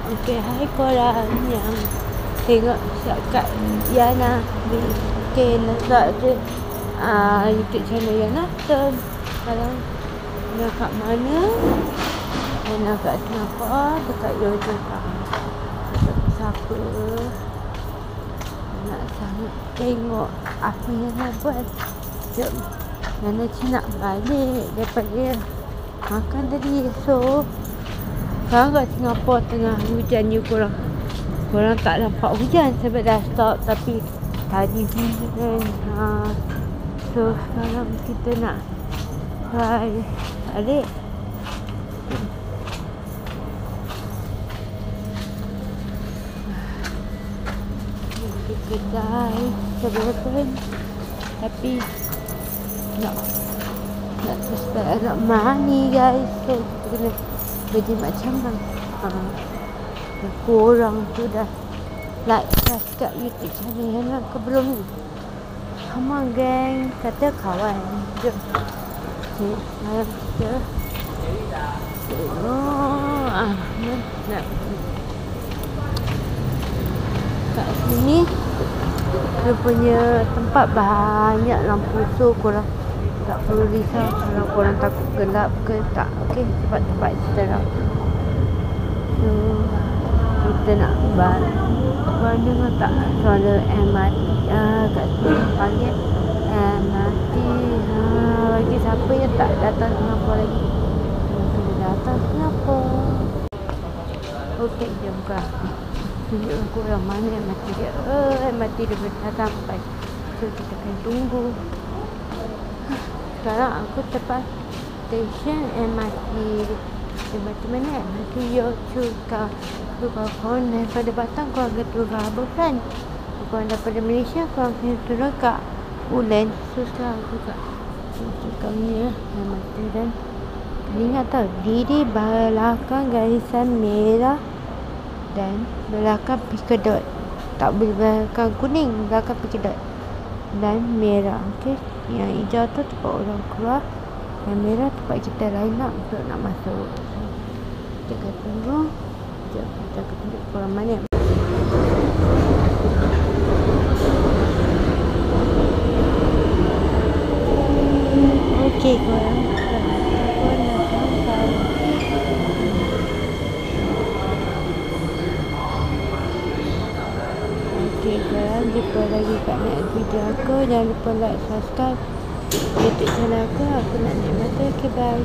Okay, hai korang yang tengok kat Yana bikin je YouTube channel Yana. Sekarang Yana kat mana? Yana kat Singapore, dekat Yogyakarta. Siapa nak sangat tengok apa yang Yana buat? Jom, Yana nak balik daripada makan tadi. So sekarang kat Singapore tengah hujan ni. Korang tak nampak hujan sebab dah stop. Tapi tadi hujan. So sekarang kita nak try balik. Di kedai Suburban. Tapi nak spend nak money guys. So kita kena beli macam mana. Korang tu dah like, subscribe YouTube channel Yana ke belum ni? Come on gang, kata kawan. Jom. Okay, sekarang kita nak kat sini dia punya tempat banyak lampu. So korang tak perlu risau kalau korang takut gelap ke tak. Okay, sebab tempat terang. So kita nak korang dengar tak suara MRT kat sini panggil MRT. Bagi siapa yang tak datang Singapura lagi, kita datang Singapura. Okay, jom korang tunjuk korang mana MRT dia. MRT dia dah sampai. So kita akan tunggu. Sekarang aku tepat stesen MRT. MRT mana? MRT Yogyakarta. Kalau korang daripada Batam, korang akan turun ke Harbourfront. Kalau korang daripada Malaysia, korang akan turun kat Woodlands. So sekarang aku kat Yogyakarta MRT. Dan ingat tau, diri belakang garisan merah dan belakang pikedot. Tak boleh belakang kuning, belakang pikedot dan merah. Okay, yang hijau tu tempat orang keluar, yang merah tempat kita line up untuk nak masuk. Kita akan tunggu. Sekejap, kita akan tunjuk korang mana. Okay korang, dah sampai. Okay korang, jumpa lagi kat next video aku. Jangan lupa like, subscribe YouTube channel aku. Aku nak naik motor. Okay, bye.